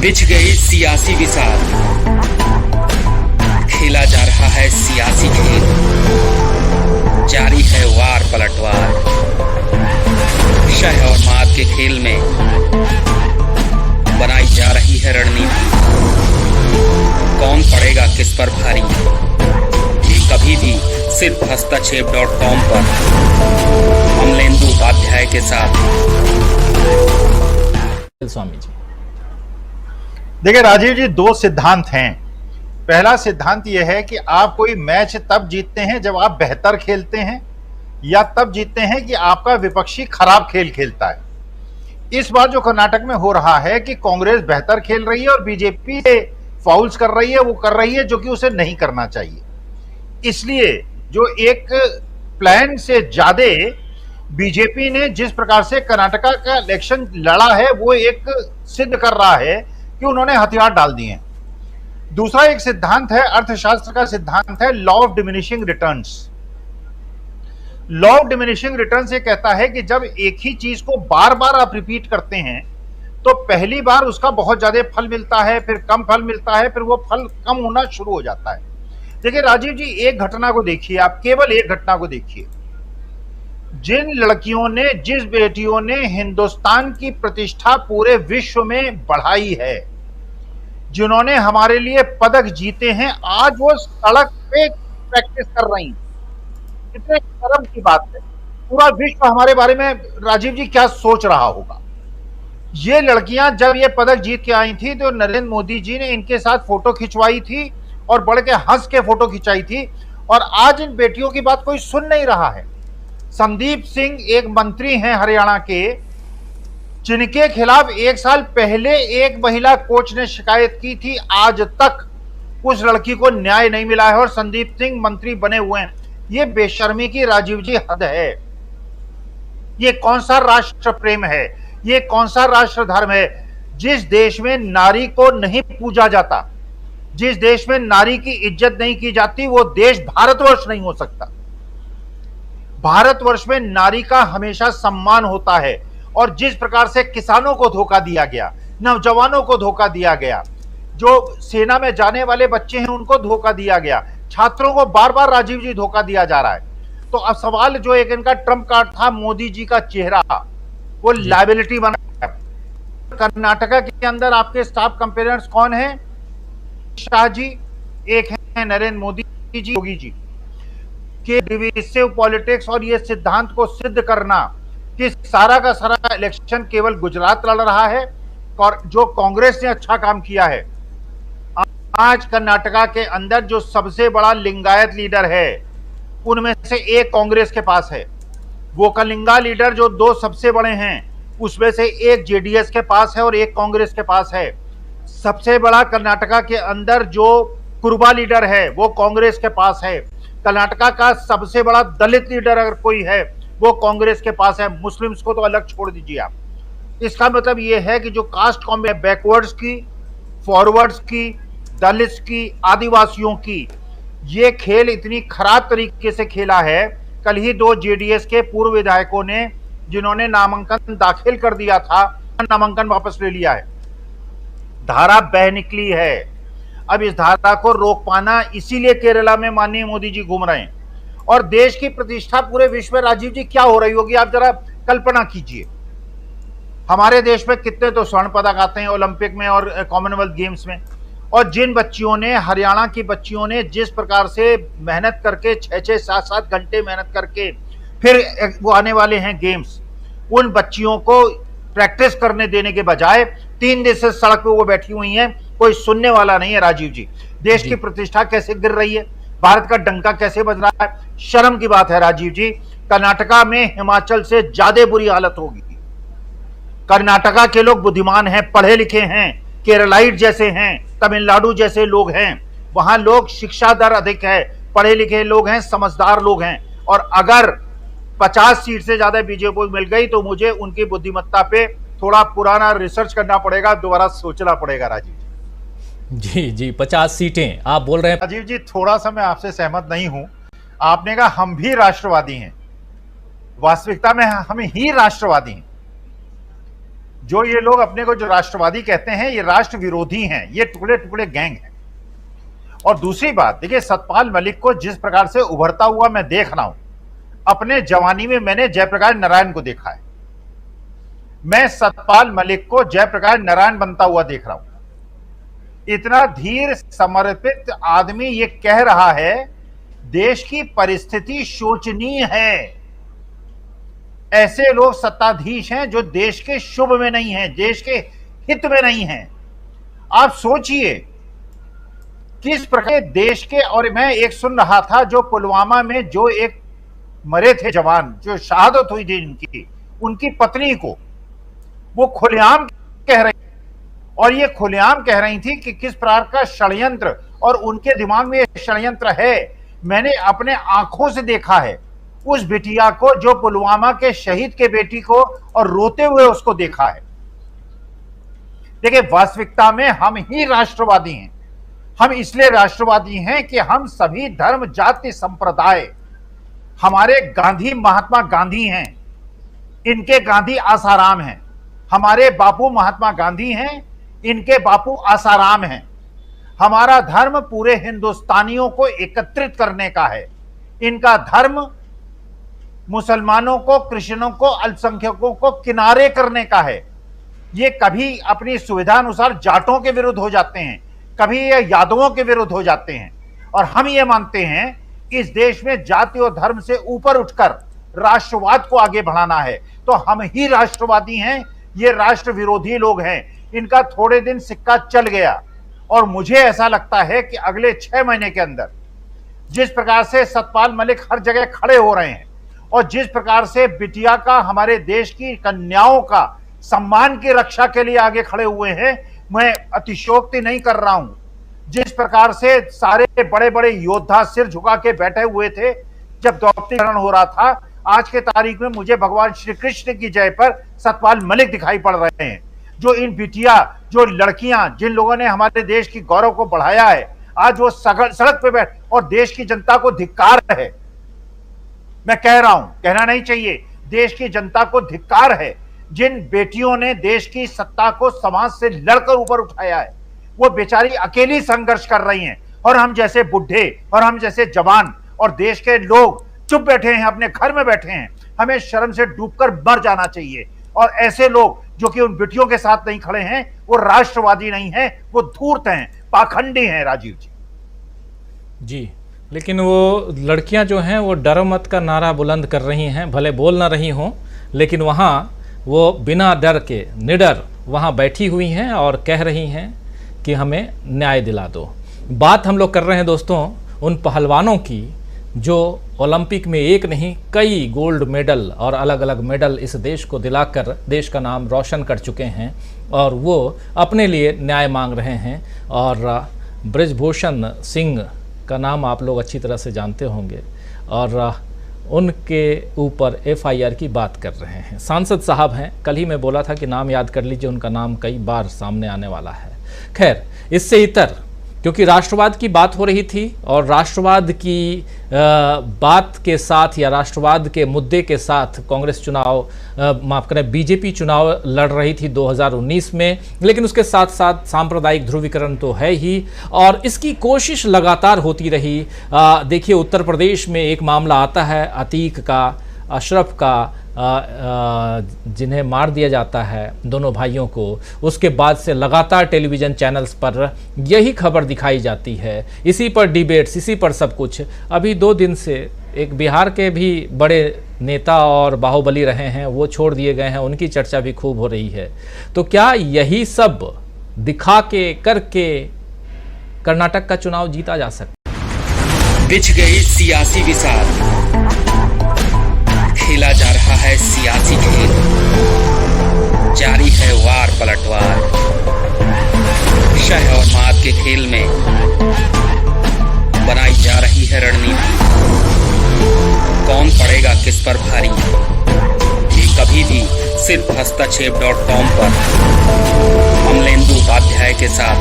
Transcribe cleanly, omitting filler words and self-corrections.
बिछ गई सियासी विसार, खेला जा रहा है सियासी खेल, जारी है वार पलटवार। शह और मात के खेल में बनाई जा रही है रणनीति। कौन पड़ेगा किस पर भारी, ये कभी भी सिर्फ हस्तक्षेप.com पर अमलेंदु उपाध्याय के साथ। स्वामी जी, देखिए राजीव जी, दो सिद्धांत हैं। पहला सिद्धांत यह है कि आप कोई मैच तब जीतते हैं जब आप बेहतर खेलते हैं, या तब जीतते हैं कि आपका विपक्षी खराब खेल खेलता है। इस बार जो कर्नाटक में हो रहा है कि कांग्रेस बेहतर खेल रही है और बीजेपी से फाउल्स कर रही है, वो कर रही है जो कि उसे नहीं करना चाहिए। इसलिए जो एक प्लान से ज्यादा बीजेपी ने जिस प्रकार से कर्नाटका का इलेक्शन लड़ा है, वो एक सिद्ध कर रहा है कि उन्होंने हथियार डाल दिए हैं। दूसरा एक सिद्धांत है, अर्थशास्त्र का सिद्धांत है, law of diminishing returns. Law of diminishing returns ये कहता है कि जब एक ही चीज को बार बार आप रिपीट करते हैं तो पहली बार उसका बहुत ज्यादा फल मिलता है, फिर कम फल मिलता है, फिर वो फल कम होना शुरू हो जाता है। देखिए राजीव जी, एक घटना को देखिए, आप केवल एक घटना को देखिए। जिन लड़कियों ने, जिस बेटियों ने हिंदुस्तान की प्रतिष्ठा पूरे विश्व में बढ़ाई है, जिन्होंने हमारे लिए पदक जीते हैं, आज वो सड़क पे प्रैक्टिस कर रही हैं। कितने शर्म की बात है। पूरा विश्व हमारे बारे में राजीव जी क्या सोच रहा होगा। ये लड़कियां जब ये पदक जीत के आई थी तो नरेंद्र मोदी जी ने इनके साथ फोटो खिंचवाई थी और बढ़ के हंस के फोटो खिंचाई थी, और आज इन बेटियों की बात कोई सुन नहीं रहा है। संदीप सिंह एक मंत्री हैं हरियाणा के, जिनके खिलाफ एक साल पहले एक महिला कोच ने शिकायत की थी, आज तक उस लड़की को न्याय नहीं मिला है और संदीप सिंह मंत्री बने हुए हैं। ये बेशर्मी की राजीव जी हद है। ये कौन सा राष्ट्र प्रेम है, ये कौन सा राष्ट्र धर्म है। जिस देश में नारी को नहीं पूजा जाता, जिस देश में नारी की इज्जत नहीं की जाती, वो देश भारतवर्ष नहीं हो सकता। भारतवर्ष में नारी का हमेशा सम्मान होता है। और जिस प्रकार से किसानों को धोखा दिया गया, नौजवानों को धोखा दिया गया, जो सेना में जाने वाले बच्चे हैं उनको धोखा दिया गया, छात्रों को बार बार राजीव जी धोखा दिया जा रहा है। तो अब सवाल जो एक इनका ट्रम्प कार्ड था, मोदी जी का चेहरा, वो लायबिलिटी बना। कर्नाटका के अंदर आपके स्टाफ कंपेयर्स कौन है? शाह जी, एक है नरेंद्र मोदी जी, योगी जी के डिविसिव पॉलिटिक्स और ये सिद्धांत को सिद्ध करना कि सारा का सारा इलेक्शन केवल गुजरात लड़ रहा है और जो कांग्रेस ने अच्छा काम किया है। आज कर्नाटका के अंदर जो सबसे बड़ा लिंगायत लीडर है, उनमें से एक कांग्रेस के पास है। वो कलिंगा लीडर जो दो सबसे बड़े हैं, उसमें से एक जेडीएस के पास है और एक कांग्रेस के पास है। सबसे बड़ा कर्नाटका के अंदर जो कुरुबा लीडर है, वो कांग्रेस के पास है। कर्नाटका का सबसे बड़ा दलित लीडर अगर कोई है, वो कांग्रेस के पास है। मुस्लिम्स को तो अलग छोड़ दीजिए आप। इसका मतलब ये है कि जो कास्ट कॉम्बिनेशन, बैकवर्ड्स की, फॉरवर्ड्स की, दलित्स की, आदिवासियों की, ये खेल इतनी खराब तरीके से खेला है। कल ही दो जेडीएस के पूर्व विधायकों ने, जिन्होंने नामांकन दाखिल कर दिया था, नामांकन वापस ले लिया है। धारा बह निकली है। अब इस धारा को रोक पाना, इसीलिए केरला में माननीय मोदी जी घूम रहे हैं। और देश की प्रतिष्ठा पूरे विश्व में राजीव जी क्या हो रही होगी, आप जरा कल्पना कीजिए। हमारे देश में कितने तो स्वर्ण पदक आते हैं ओलंपिक में और कॉमनवेल्थ गेम्स में, और जिन बच्चियों ने, हरियाणा की बच्चियों ने जिस प्रकार से मेहनत करके 6-6, 7-7 घंटे मेहनत करके फिर वो आने वाले हैं गेम्स, उन बच्चियों को प्रैक्टिस करने देने के बजाय 3 दिन से सड़क पे वो बैठी हुई हैं, कोई सुनने वाला नहीं है। राजीव जी, देश की प्रतिष्ठा कैसे गिर रही है, भारत का डंका कैसे बज रहा है। शर्म की बात है राजीव जी। कर्नाटका में हिमाचल से ज्यादा बुरी हालत होगी। कर्नाटका के लोग बुद्धिमान हैं, पढ़े लिखे हैं, केरलाइट जैसे हैं, तमिलनाडु जैसे लोग हैं। वहां लोग शिक्षा दर अधिक है, पढ़े लिखे लोग हैं, समझदार लोग हैं। और अगर 50 सीट से ज्यादा बीजेपी को मिल गई तो मुझे उनकी बुद्धिमत्ता पे थोड़ा पुराना रिसर्च करना पड़ेगा, दोबारा सोचना पड़ेगा राजीव जी। जी 50 सीटें आप बोल रहे हैं। राजीव जी, थोड़ा सा मैं आपसे सहमत नहीं हूं। आपने कहा हम भी राष्ट्रवादी हैं, वास्तविकता में हम ही राष्ट्रवादी हैं। जो ये लोग अपने को जो राष्ट्रवादी कहते हैं, ये राष्ट्र विरोधी हैं, ये टुकड़े टुकड़े गैंग हैं। और दूसरी बात देखिए, सतपाल मलिक को जिस प्रकार से उभरता हुआ मैं देख रहा हूं, अपने जवानी में मैंने जयप्रकाश नारायण को देखा है। मैं सतपाल मलिक को जयप्रकाश नारायण बनता हुआ देख रहा हूं। इतना धीर समर्पित आदमी ये कह रहा है देश की परिस्थिति शोचनीय है। ऐसे लोग सत्ताधीश हैं जो देश के शुभ में नहीं हैं, देश के हित में नहीं हैं। आप सोचिए किस प्रकार देश के, और मैं एक सुन रहा था जो पुलवामा में जो एक मरे थे जवान, जो शहादत हुई थी उनकी पत्नी को वो खुलेआम कह रही, और ये खुलेआम कह रही थी कि किस प्रकार का षड्यंत्र, और उनके दिमाग में ये षड्यंत्र है। मैंने अपने आंखों से देखा है उस बिटिया को, जो पुलवामा के शहीद के बेटी को, और रोते हुए उसको देखा है। देखिए, वास्तविकता में हम ही राष्ट्रवादी हैं। हम इसलिए राष्ट्रवादी हैं कि हम सभी धर्म, जाति, संप्रदाय, हमारे गांधी महात्मा गांधी हैं, इनके गांधी आसाराम हैं। हमारे बापू महात्मा गांधी हैं, इनके बापू आसाराम हैं। हमारा धर्म पूरे हिंदुस्तानियों को एकत्रित करने का है। इनका धर्म मुसलमानों को, क्रिश्चियनों को, अल्पसंख्यकों को किनारे करने का है। ये कभी अपनी सुविधा अनुसार जाटों के विरुद्ध हो जाते हैं, कभी ये यादवों के विरुद्ध हो जाते हैं। और हम ये मानते हैं कि इस देश में जाति और धर्म से ऊपर उठकर राष्ट्रवाद को आगे बढ़ाना है। तो हम ही राष्ट्रवादी हैं, ये राष्ट्र विरोधी लोग हैं। इनका थोड़े दिन सिक्का चल गया, और मुझे ऐसा लगता है कि अगले 6 महीने के अंदर जिस प्रकार से सतपाल मलिक हर जगह खड़े हो रहे हैं, और जिस प्रकार से बिटिया का, हमारे देश की कन्याओं का सम्मान की रक्षा के लिए आगे खड़े हुए हैं, मैं अतिशयोक्ति नहीं कर रहा हूं। जिस प्रकार से सारे बड़े बड़े योद्धा सिर झुका के बैठे हुए थे जब द्रौपदीकरण हो रहा था, आज के तारीख में मुझे भगवान श्री कृष्ण की जय पर सतपाल मलिक दिखाई पड़ रहे हैं। जो इन बिटिया, जो लड़कियां, जिन लोगों ने हमारे देश की गौरव को बढ़ाया है, आज वो सड़क पे बैठ, और देश की जनता को धिक्कार है। मैं कह रहा हूं, कहना नहीं चाहिए, देश की जनता को धिक्कार है। जिन बेटियों ने देश की सत्ता को समाज से लड़कर ऊपर उठाया है, वो बेचारी अकेली संघर्ष कर रही हैं, और हम जैसे बुढ़े और हम जैसे जवान और देश के लोग चुप बैठे हैं, अपने घर में बैठे हैं। हमें शर्म से डूबकर मर जाना चाहिए। और ऐसे लोग जो कि उन बेटियों के साथ नहीं खड़े हैं, वो राष्ट्रवादी नहीं है, वो धूर्त हैं, पाखंडी हैं। राजीव जी, लेकिन वो लड़कियां जो हैं वो डरो मत का नारा बुलंद कर रही हैं, भले बोल ना रही हों, लेकिन वहाँ वो बिना डर के निडर वहाँ बैठी हुई हैं और कह रही हैं कि हमें न्याय दिला दो। बात हम लोग कर रहे हैं दोस्तों उन पहलवानों की जो ओलंपिक में एक नहीं कई गोल्ड मेडल और अलग अलग मेडल इस देश को दिलाकर देश का नाम रोशन कर चुके हैं, और वो अपने लिए न्याय मांग रहे हैं। और बृजभूषण सिंह का नाम आप लोग अच्छी तरह से जानते होंगे, और उनके ऊपर FIR की बात कर रहे हैं। सांसद साहब हैं, कल ही मैं बोला था कि नाम याद कर लीजिए, उनका नाम कई बार सामने आने वाला है। खैर, इससे इतर क्योंकि राष्ट्रवाद की बात हो रही थी, और राष्ट्रवाद की बात के साथ या राष्ट्रवाद के मुद्दे के साथ कांग्रेस चुनाव, माफ करें, बीजेपी चुनाव लड़ रही थी 2019 में, लेकिन उसके साथ साथ सांप्रदायिक ध्रुवीकरण तो है ही, और इसकी कोशिश लगातार होती रही। देखिए, उत्तर प्रदेश में एक मामला आता है अतीक का, अशरफ का, जिन्हें मार दिया जाता है दोनों भाइयों को। उसके बाद से लगातार टेलीविज़न चैनल्स पर यही खबर दिखाई जाती है, इसी पर डिबेट्स, इसी पर सब कुछ। अभी 2 दिन से एक बिहार के भी बड़े नेता और बाहुबली रहे हैं, वो छोड़ दिए गए हैं, उनकी चर्चा भी खूब हो रही है। तो क्या यही सब दिखा के करके कर्नाटक का चुनाव जीता जा सकता? बिछ गई सियासी विसार, खेला जा रहा है सियासी खेल, जारी है वार पलटवार। शह और मात के खेल में बनाई जा रही है रणनीति। कौन पड़ेगा किस पर भारी, ये कभी भी सिर्फ hastachep.com पर अमलेंदु उपाध्याय के साथ